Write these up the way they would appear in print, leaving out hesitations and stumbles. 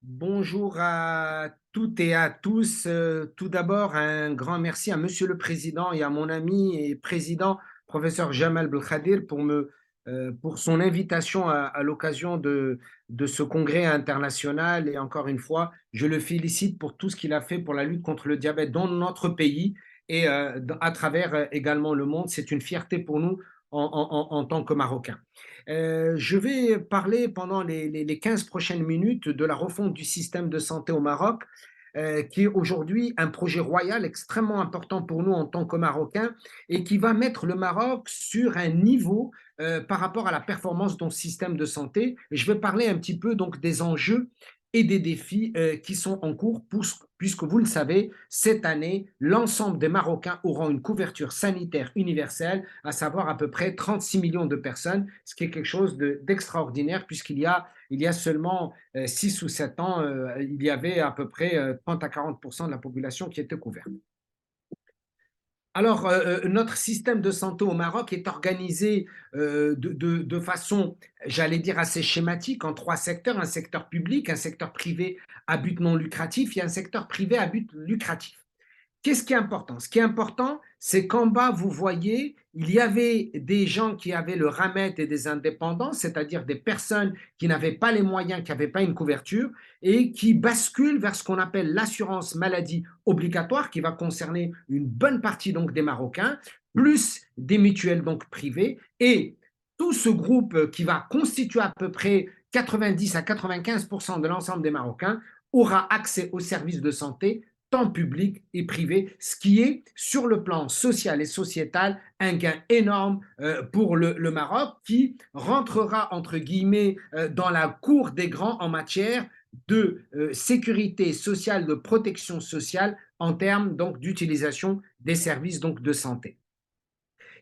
Bonjour à toutes et à tous. Tout d'abord, un grand merci à Monsieur le Président et à mon ami et président, professeur Jamal Belkhadir, pour son invitation à l'occasion de ce congrès international. Et encore une fois, je le félicite pour tout ce qu'il a fait pour la lutte contre le diabète dans notre pays et à travers également le monde. C'est une fierté pour nous en tant que Marocains. Je vais parler pendant les 15 prochaines minutes de la refonte du système de santé au Maroc, qui est aujourd'hui un projet royal extrêmement important pour nous en tant que Marocains et qui va mettre le Maroc sur un niveau par rapport à la performance de son système de santé. Et je vais parler un petit peu donc des enjeux et des défis qui sont en cours, puisque vous le savez, cette année, l'ensemble des Marocains auront une couverture sanitaire universelle, à savoir à peu près 36 millions de personnes, ce qui est quelque chose d'extraordinaire, puisqu'il y a seulement 6 ou 7 ans, il y avait à peu près 30 à 40% de la population qui était couverte. Alors, notre système de santé au Maroc est organisé de façon, j'allais dire, assez schématique en trois secteurs: un secteur public, un secteur privé à but non lucratif et un secteur privé à but lucratif. Qu'est-ce qui est important? Ce qui est important, c'est qu'en bas, vous voyez, il y avait des gens qui avaient le RAMET et des indépendants, c'est-à-dire des personnes qui n'avaient pas les moyens, qui n'avaient pas une couverture, et qui basculent vers ce qu'on appelle l'assurance maladie obligatoire, qui va concerner une bonne partie donc des Marocains, plus des mutuelles donc privées. Et tout ce groupe qui va constituer à peu près 90 à 95% de l'ensemble des Marocains aura accès aux services de santé tant public et privé, ce qui est, sur le plan social et sociétal, un gain énorme pour le Maroc, qui rentrera, entre guillemets, dans la cour des grands en matière de sécurité sociale, de protection sociale, en termes donc d'utilisation des services donc de santé.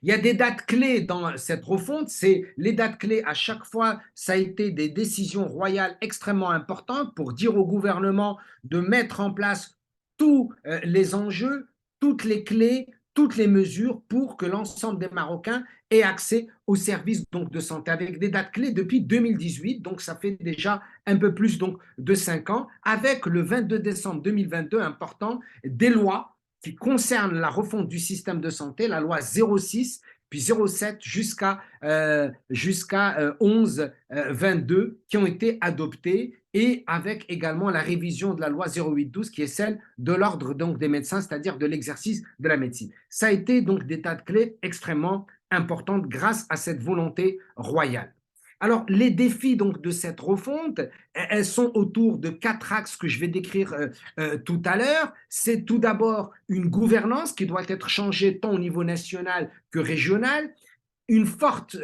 Il y a des dates clés dans cette refonte. C'est les dates clés à chaque fois, ça a été des décisions royales extrêmement importantes pour dire au gouvernement de mettre en place tous les enjeux, toutes les clés, toutes les mesures pour que l'ensemble des Marocains aient accès aux services donc, de santé, avec des dates clés depuis 2018, donc ça fait déjà un peu plus donc, de 5 ans, avec le 22 décembre 2022, important, des lois qui concerne la refonte du système de santé, la loi 06, puis 07 jusqu'à 11 22 qui ont été adoptées, et avec également la révision de la loi 08-12 qui est celle de l'ordre donc des médecins, c'est-à-dire de l'exercice de la médecine. Ça a été donc des tas de clés extrêmement importantes grâce à cette volonté royale. Alors, les défis donc de cette refonte, elles sont autour de 4 axes que je vais décrire tout à l'heure. C'est tout d'abord une gouvernance qui doit être changée tant au niveau national que régional, une forte,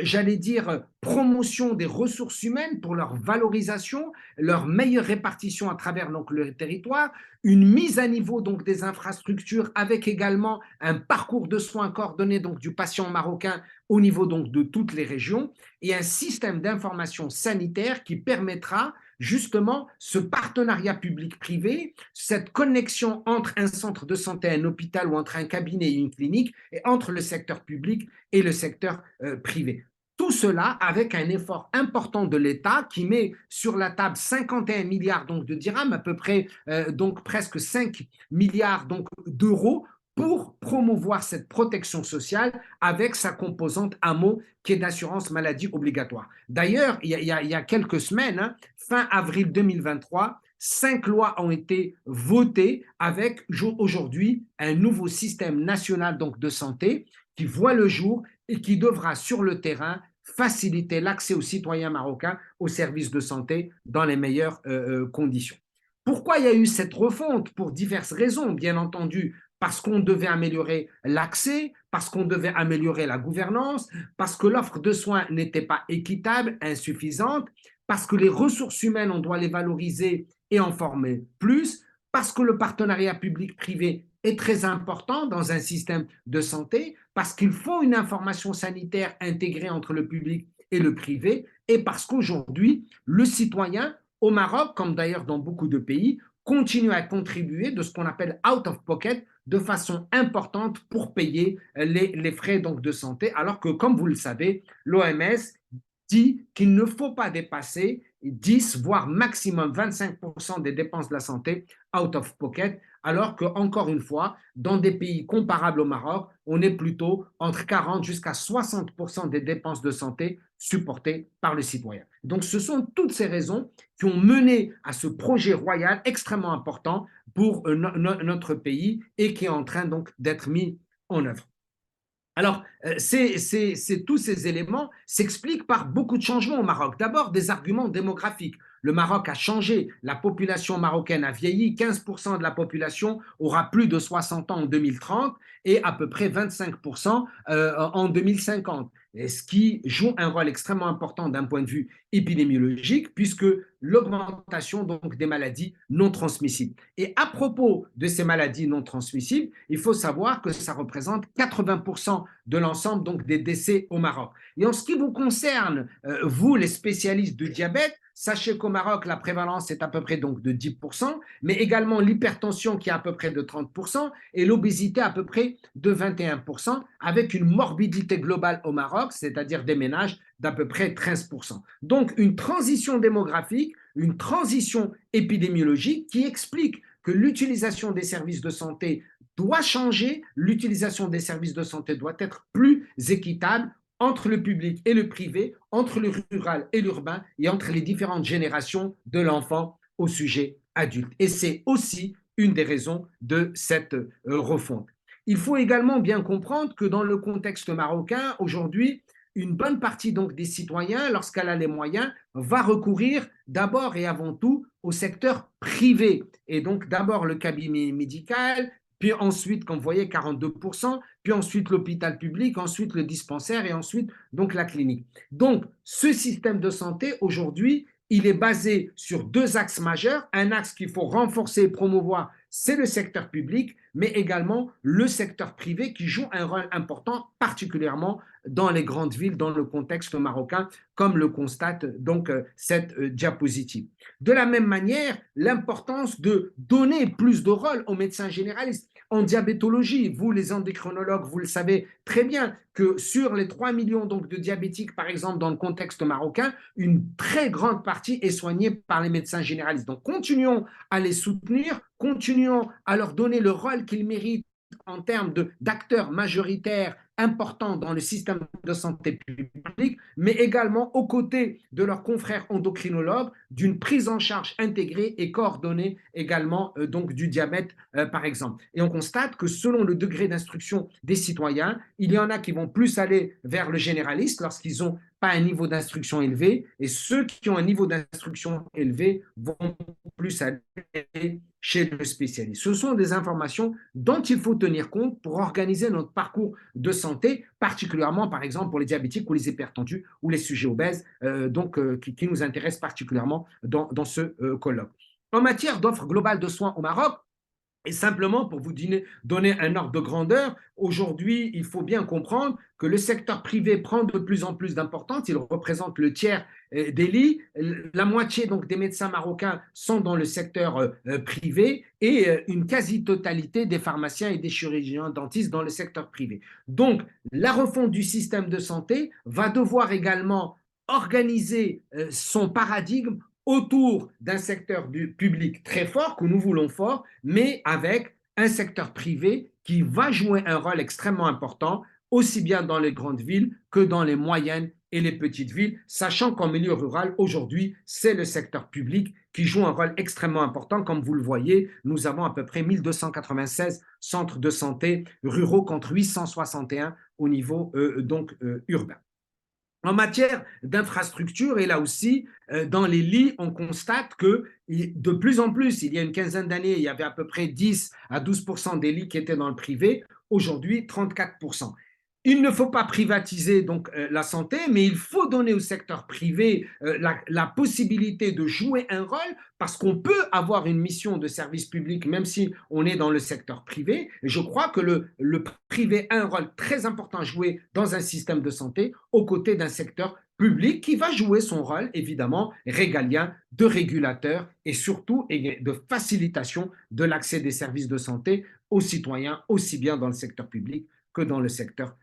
j'allais dire, promotion des ressources humaines pour leur valorisation, leur meilleure répartition à travers donc, le territoire, une mise à niveau donc, des infrastructures avec également un parcours de soins coordonné donc, du patient marocain au niveau donc, de toutes les régions, et un système d'information sanitaire qui permettra justement ce partenariat public-privé, cette connexion entre un centre de santé et un hôpital, ou entre un cabinet et une clinique, et entre le secteur public et le secteur privé. Tout cela avec un effort important de l'État qui met sur la table 51 milliards donc, de dirhams, à peu près donc presque 5 milliards donc, d'euros, pour promouvoir cette protection sociale avec sa composante AMO qui est d'assurance maladie obligatoire. D'ailleurs, il y a quelques semaines, hein, fin avril 2023, 5 lois ont été votées avec aujourd'hui un nouveau système national donc, de santé qui voit le jour et qui devra sur le terrain faciliter l'accès aux citoyens marocains aux services de santé dans les meilleures conditions. Pourquoi il y a eu cette refonte? Pour diverses raisons, bien entendu, parce qu'on devait améliorer l'accès, parce qu'on devait améliorer la gouvernance, parce que l'offre de soins n'était pas équitable, insuffisante, parce que les ressources humaines, on doit les valoriser et en former plus, parce que le partenariat public-privé est très important dans un système de santé, parce qu'il faut une information sanitaire intégrée entre le public et le privé, et parce qu'aujourd'hui, le citoyen au Maroc, comme d'ailleurs dans beaucoup de pays, continue à contribuer de ce qu'on appelle out of pocket de façon importante pour payer les frais donc, de santé, alors que, comme vous le savez, l'OMS dit qu'il ne faut pas dépasser 10, voire maximum 25% des dépenses de la santé out of pocket, alors que, encore une fois, dans des pays comparables au Maroc, on est plutôt entre 40 jusqu'à 60% des dépenses de santé supportées par le citoyen. Donc, ce sont toutes ces raisons qui ont mené à ce projet royal extrêmement important pour notre pays et qui est en train donc d'être mis en œuvre. Alors, tous ces éléments s'expliquent par beaucoup de changements au Maroc. D'abord, des arguments démographiques. Le Maroc a changé, la population marocaine a vieilli, 15% de la population aura plus de 60 ans en 2030 et à peu près 25% en 2050. Et ce qui joue un rôle extrêmement important d'un point de vue épidémiologique, puisque l'augmentation donc des maladies non transmissibles. Et à propos de ces maladies non transmissibles, il faut savoir que ça représente 80% de l'ensemble donc des décès au Maroc. Et en ce qui vous concerne, vous les spécialistes du diabète, sachez qu'au Maroc, la prévalence est à peu près donc de 10%, mais également l'hypertension qui est à peu près de 30% et l'obésité à peu près de 21%, avec une morbidité globale au Maroc, c'est-à-dire des ménages d'à peu près 13%. Donc une transition démographique, une transition épidémiologique qui explique que l'utilisation des services de santé doit changer, l'utilisation des services de santé doit être plus équitable entre le public et le privé, entre le rural et l'urbain et entre les différentes générations de l'enfant au sujet adulte. Et c'est aussi une des raisons de cette refonte. Il faut également bien comprendre que dans le contexte marocain, aujourd'hui, une bonne partie donc des citoyens, lorsqu'elle a les moyens, va recourir d'abord et avant tout au secteur privé. Et donc d'abord le cabinet médical, puis ensuite, comme vous voyez, 42%, puis ensuite l'hôpital public, ensuite le dispensaire et ensuite donc la clinique. Donc, ce système de santé, aujourd'hui, il est basé sur deux axes majeurs. Un axe qu'il faut renforcer et promouvoir, c'est le secteur public, mais également le secteur privé qui joue un rôle important, particulièrement dans les grandes villes, dans le contexte marocain, comme le constate donc cette diapositive. De la même manière, l'importance de donner plus de rôle aux médecins généralistes. En diabétologie, vous les endocrinologues, vous le savez très bien que sur les 3 millions donc, de diabétiques, par exemple, dans le contexte marocain, une très grande partie est soignée par les médecins généralistes. Donc, continuons à les soutenir, continuons à leur donner le rôle qu'ils méritent en termes d'acteurs majoritaires importants dans le système de santé publique, mais également aux côtés de leurs confrères endocrinologues, d'une prise en charge intégrée et coordonnée également donc du diabète, par exemple. Et on constate que selon le degré d'instruction des citoyens, il y en a qui vont plus aller vers le généraliste lorsqu'ils n'ont pas un niveau d'instruction élevé, et ceux qui ont un niveau d'instruction élevé vont plus aller chez le spécialiste. Ce sont des informations dont il faut tenir compte pour organiser notre parcours de santé, particulièrement par exemple pour les diabétiques ou les hypertendus ou les sujets obèses, qui nous intéressent particulièrement dans ce colloque. En matière d'offre globale de soins au Maroc, et simplement pour vous donner un ordre de grandeur, aujourd'hui, il faut bien comprendre que le secteur privé prend de plus en plus d'importance. Il représente le tiers des lits. La moitié donc, des médecins marocains sont dans le secteur privé et une quasi-totalité des pharmaciens et des chirurgiens dentistes dans le secteur privé. Donc, la refonte du système de santé va devoir également organiser son paradigme autour d'un secteur du public très fort, que nous voulons fort, mais avec un secteur privé qui va jouer un rôle extrêmement important, aussi bien dans les grandes villes que dans les moyennes et les petites villes, sachant qu'en milieu rural, aujourd'hui, c'est le secteur public qui joue un rôle extrêmement important. Comme vous le voyez, nous avons à peu près 1296 centres de santé ruraux contre 861 au niveau urbain. En matière d'infrastructure, et là aussi, dans les lits, on constate que de plus en plus, il y a une quinzaine d'années, il y avait à peu près 10 à 12% des lits qui étaient dans le privé, aujourd'hui 34%. Il ne faut pas privatiser donc la santé, mais il faut donner au secteur privé la possibilité de jouer un rôle parce qu'on peut avoir une mission de service public même si on est dans le secteur privé. Et je crois que le privé a un rôle très important à jouer dans un système de santé aux côtés d'un secteur public qui va jouer son rôle évidemment régalien de régulateur et surtout de facilitation de l'accès des services de santé aux citoyens aussi bien dans le secteur public que dans le secteur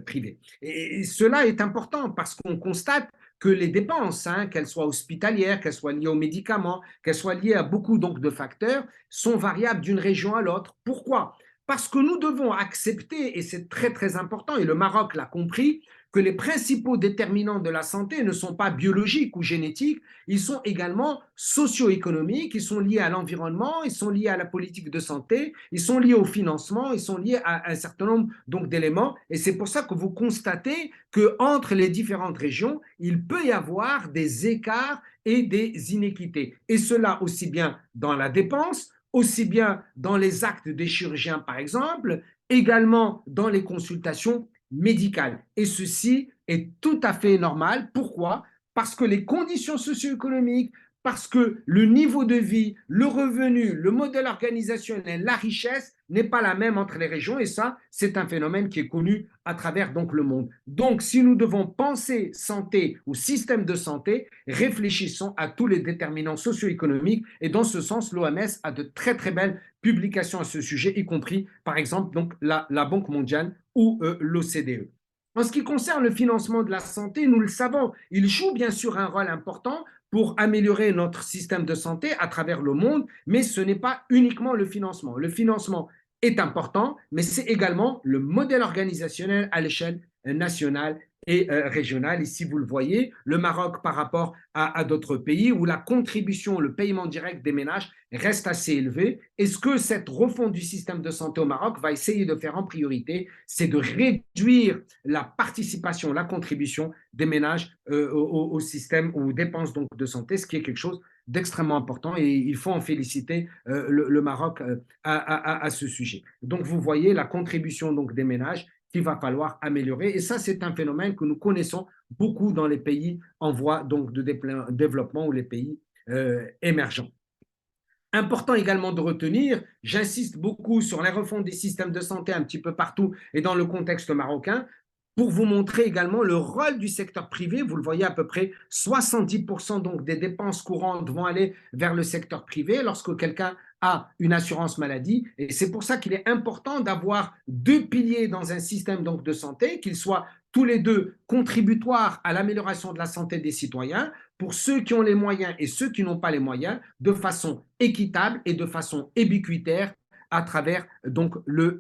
privées. Et cela est important parce qu'on constate que les dépenses, qu'elles soient hospitalières, qu'elles soient liées aux médicaments, qu'elles soient liées à beaucoup donc de facteurs, sont variables d'une région à l'autre. Pourquoi? Parce que nous devons accepter, et c'est très très important, et le Maroc l'a compris, que les principaux déterminants de la santé ne sont pas biologiques ou génétiques, ils sont également socio-économiques, ils sont liés à l'environnement, ils sont liés à la politique de santé, ils sont liés au financement, ils sont liés à un certain nombre donc d'éléments. Et c'est pour ça que vous constatez qu'entre les différentes régions, il peut y avoir des écarts et des inéquités. Et cela aussi bien dans la dépense, aussi bien dans les actes des chirurgiens, par exemple, également dans les consultations médicales. Et ceci est tout à fait normal. Pourquoi? Parce que les conditions socio-économiques, parce que le niveau de vie, le revenu, le modèle organisationnel, la richesse n'est pas la même entre les régions et ça, c'est un phénomène qui est connu à travers donc le monde. Donc, si nous devons penser santé ou système de santé, réfléchissons à tous les déterminants socio-économiques et dans ce sens, l'OMS a de très très belles publications à ce sujet, y compris par exemple donc la Banque mondiale ou l'OCDE. En ce qui concerne le financement de la santé, nous le savons, il joue bien sûr un rôle important pour améliorer notre système de santé à travers le monde, mais ce n'est pas uniquement le financement. Le financement est important, mais c'est également le modèle organisationnel à l'échelle nationale et régionale. Ici, vous le voyez, le Maroc par rapport à d'autres pays où la contribution, le paiement direct des ménages reste assez élevé. Et ce que cette refonte du système de santé au Maroc va essayer de faire en priorité, c'est de réduire la participation, la contribution des ménages au système, aux dépenses donc, de santé, ce qui est quelque chose d'extrêmement important et il faut en féliciter le Maroc à ce sujet. Donc, vous voyez la contribution donc, des ménages qu'il va falloir améliorer. Et ça, c'est un phénomène que nous connaissons beaucoup dans les pays en voie donc, de développement ou les pays émergents. Important également de retenir, j'insiste beaucoup sur la refonte des systèmes de santé un petit peu partout et dans le contexte marocain, pour vous montrer également le rôle du secteur privé. Vous le voyez, à peu près 70% donc des dépenses courantes vont aller vers le secteur privé lorsque quelqu'un a une assurance maladie. Et c'est pour ça qu'il est important d'avoir deux piliers dans un système donc de santé, qu'ils soient tous les deux contributoires à l'amélioration de la santé des citoyens, pour ceux qui ont les moyens et ceux qui n'ont pas les moyens, de façon équitable et de façon ubiquitaire à travers donc le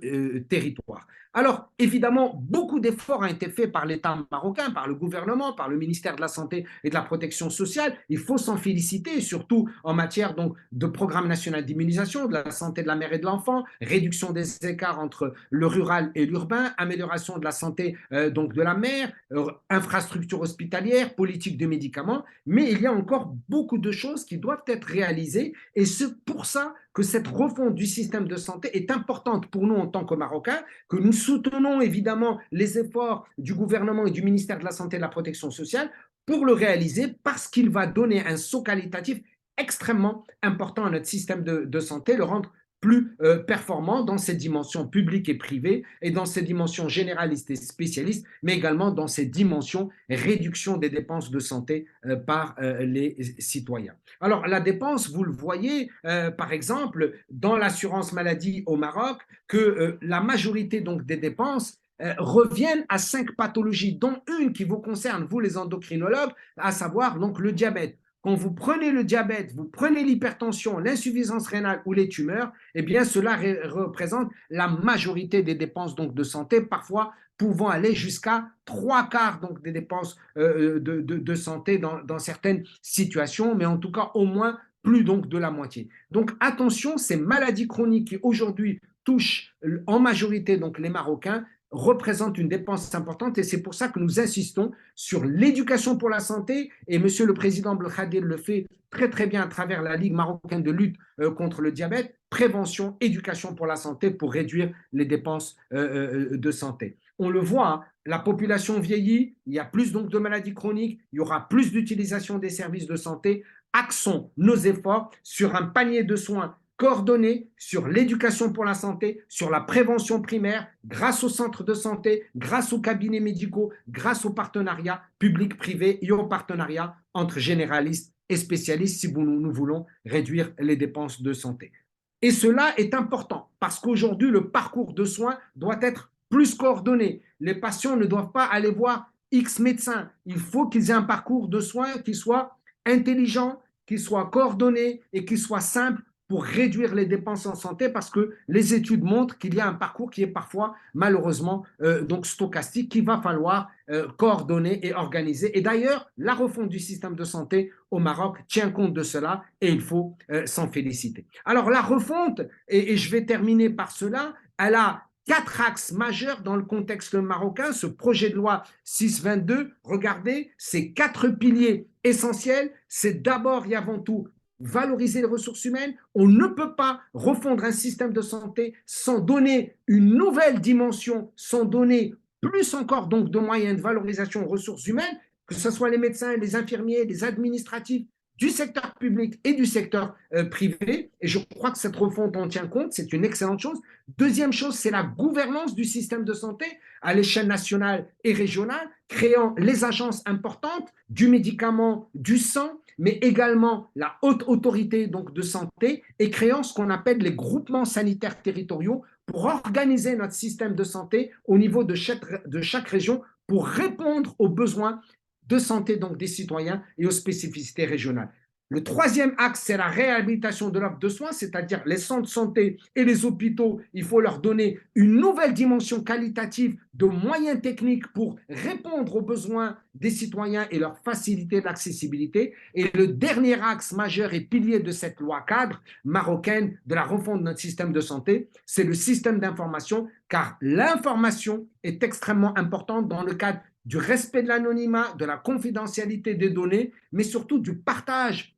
territoire. Alors, évidemment, beaucoup d'efforts ont été faits par l'État marocain, par le gouvernement, par le ministère de la Santé et de la Protection sociale. Il faut s'en féliciter, surtout en matière donc, de programme national d'immunisation, de la santé de la mère et de l'enfant, réduction des écarts entre le rural et l'urbain, amélioration de la santé donc de la mère, infrastructure hospitalière, politique de médicaments. Mais il y a encore beaucoup de choses qui doivent être réalisées et c'est pour ça que cette refonte du système de santé est importante pour nous en tant que Marocains, que nous soutenons évidemment les efforts du gouvernement et du ministère de la Santé et de la Protection sociale pour le réaliser parce qu'il va donner un saut qualitatif extrêmement important à notre système de santé, le rendre plus performant dans ses dimensions publiques et privées et dans ses dimensions généralistes et spécialistes, mais également dans ses dimensions réduction des dépenses de santé par les citoyens. Alors, la dépense, vous le voyez, par exemple, dans l'assurance maladie au Maroc, que la majorité donc, des dépenses reviennent à 5 pathologies, dont une qui vous concerne, vous les endocrinologues, à savoir donc le diabète. Quand vous prenez le diabète, vous prenez l'hypertension, l'insuffisance rénale ou les tumeurs, eh bien cela représente la majorité des dépenses donc, de santé, parfois pouvant aller jusqu'à 3/4 donc, des dépenses de santé dans certaines situations, mais en tout cas au moins plus donc de la moitié. Donc attention, ces maladies chroniques qui aujourd'hui touchent en majorité donc, les Marocains représente une dépense importante et c'est pour ça que nous insistons sur l'éducation pour la santé et Monsieur le Président Belkhadir le fait très très bien à travers la Ligue marocaine de lutte contre le diabète, prévention, éducation pour la santé pour réduire les dépenses de santé. On le voit, hein, la population vieillit, il y a plus donc de maladies chroniques, il y aura plus d'utilisation des services de santé. Axons nos efforts sur un panier de soins coordonnée sur l'éducation pour la santé, sur la prévention primaire, grâce aux centres de santé, grâce aux cabinets médicaux, grâce aux partenariats publics-privés et aux partenariats entre généralistes et spécialistes si nous voulons réduire les dépenses de santé. Et cela est important parce qu'aujourd'hui, le parcours de soins doit être plus coordonné. Les patients ne doivent pas aller voir X médecins. Il faut qu'ils aient un parcours de soins qui soit intelligent, qui soit coordonné et qui soit simple pour réduire les dépenses en santé parce que les études montrent qu'il y a un parcours qui est parfois malheureusement donc stochastique qu'il va falloir coordonner et organiser. Et d'ailleurs, la refonte du système de santé au Maroc tient compte de cela et il faut s'en féliciter. Alors la refonte, et je vais terminer par cela, elle a quatre axes majeurs dans le contexte marocain. Ce projet de loi 622, regardez, ces quatre piliers essentiels, c'est d'abord et avant tout valoriser les ressources humaines. On ne peut pas refondre un système de santé sans donner une nouvelle dimension, sans donner plus encore donc de moyens de valorisation aux ressources humaines, que ce soit les médecins, les infirmiers, les administratifs, du secteur public et du secteur privé. Et je crois que cette refonte en tient compte, c'est une excellente chose. Deuxième chose, c'est la gouvernance du système de santé à l'échelle nationale et régionale, créant les agences importantes du médicament, du sang, mais également la haute autorité donc, de santé et créant ce qu'on appelle les groupements sanitaires territoriaux pour organiser notre système de santé au niveau de chaque région pour répondre aux besoins de santé donc des citoyens et aux spécificités régionales. Le troisième axe, c'est la réhabilitation de l'offre de soins, c'est-à-dire les centres de santé et les hôpitaux. Il faut leur donner une nouvelle dimension qualitative de moyens techniques pour répondre aux besoins des citoyens et leur faciliter l'accessibilité. Et le dernier axe majeur et pilier de cette loi cadre marocaine de la refonte de notre système de santé, c'est le système d'information, car l'information est extrêmement importante dans le cadre du respect de l'anonymat, de la confidentialité des données, mais surtout du partage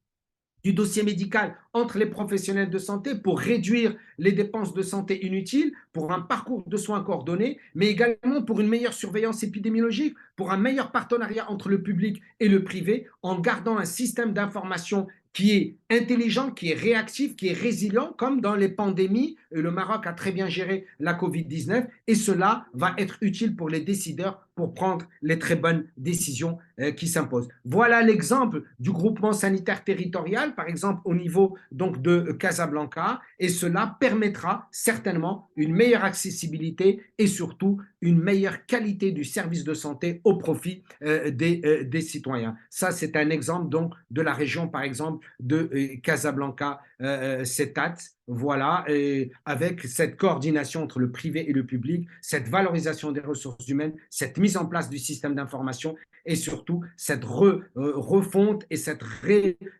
du dossier médical entre les professionnels de santé pour réduire les dépenses de santé inutiles, pour un parcours de soins coordonné, mais également pour une meilleure surveillance épidémiologique, pour un meilleur partenariat entre le public et le privé, en gardant un système d'information qui est intelligent, qui est réactif, qui est résilient, comme dans les pandémies. Le Maroc a très bien géré la Covid-19 et cela va être utile pour les décideurs pour prendre les très bonnes décisions qui s'imposent. Voilà l'exemple du groupement sanitaire territorial, par exemple au niveau donc, de Casablanca, et cela permettra certainement une meilleure accessibilité et surtout une meilleure qualité du service de santé au profit des citoyens. Ça, c'est un exemple donc de la région, par exemple, de Casablanca, CETAT, voilà, et avec cette coordination entre le privé et le public, cette valorisation des ressources humaines, cette mise en place du système d'information et surtout cette refonte et cette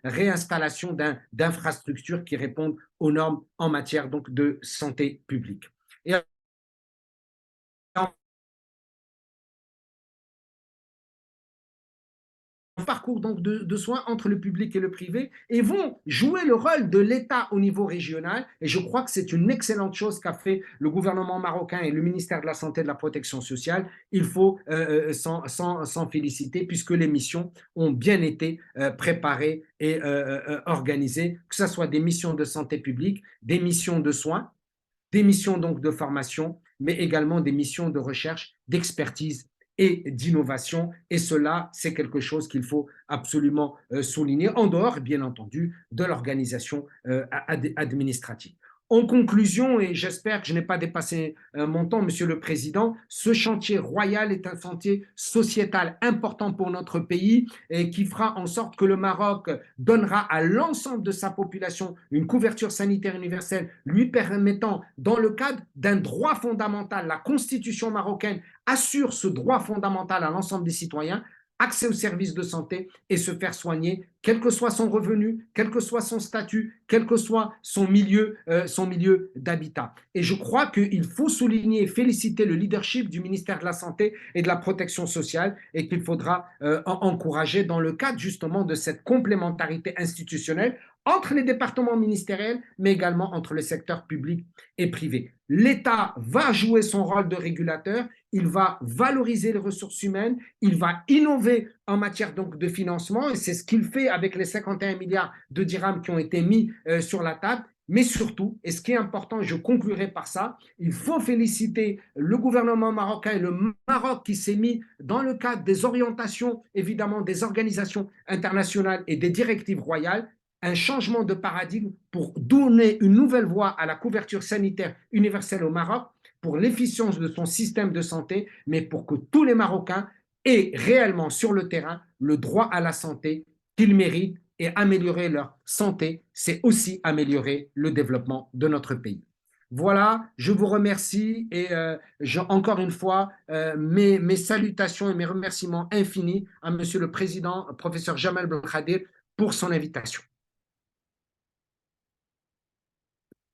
réinstallation d'infrastructures qui répondent aux normes en matière donc, de santé publique. Et parcours donc de soins entre le public et le privé et vont jouer le rôle de l'État au niveau régional. Et je crois que c'est une excellente chose qu'a fait le gouvernement marocain et le ministère de la Santé et de la Protection sociale. Il faut s'en féliciter puisque les missions ont bien été préparées et organisées, que ce soit des missions de santé publique, des missions de soins, des missions donc de formation, mais également des missions de recherche, d'expertise et d'innovation. Et cela, c'est quelque chose qu'il faut absolument souligner, en dehors, bien entendu, de l'organisation administrative. En conclusion, et j'espère que je n'ai pas dépassé mon temps, Monsieur le Président, ce chantier royal est un chantier sociétal important pour notre pays et qui fera en sorte que le Maroc donnera à l'ensemble de sa population une couverture sanitaire universelle lui permettant, dans le cadre d'un droit fondamental, la Constitution marocaine assure ce droit fondamental à l'ensemble des citoyens, accès aux services de santé et se faire soigner, quel que soit son revenu, quel que soit son statut, quel que soit son milieu d'habitat. Et je crois qu'il faut souligner et féliciter le leadership du ministère de la Santé et de la Protection sociale et qu'il faudra encourager dans le cadre justement de cette complémentarité institutionnelle entre les départements ministériels, mais également entre le secteur public et privé. L'État va jouer son rôle de régulateur, il va valoriser les ressources humaines, il va innover en matière donc de financement, et c'est ce qu'il fait avec les 51 milliards de dirhams qui ont été mis sur la table. Mais surtout, et ce qui est important, je conclurai par ça, il faut féliciter le gouvernement marocain et le Maroc qui s'est mis dans le cadre des orientations, évidemment, des organisations internationales et des directives royales, un changement de paradigme pour donner une nouvelle voie à la couverture sanitaire universelle au Maroc, pour l'efficience de son système de santé, mais pour que tous les Marocains aient réellement sur le terrain le droit à la santé qu'ils méritent, et améliorer leur santé, c'est aussi améliorer le développement de notre pays. Voilà, je vous remercie et encore une fois, mes salutations et mes remerciements infinis à Monsieur le Président, professeur Jamal Belkhadir, pour son invitation.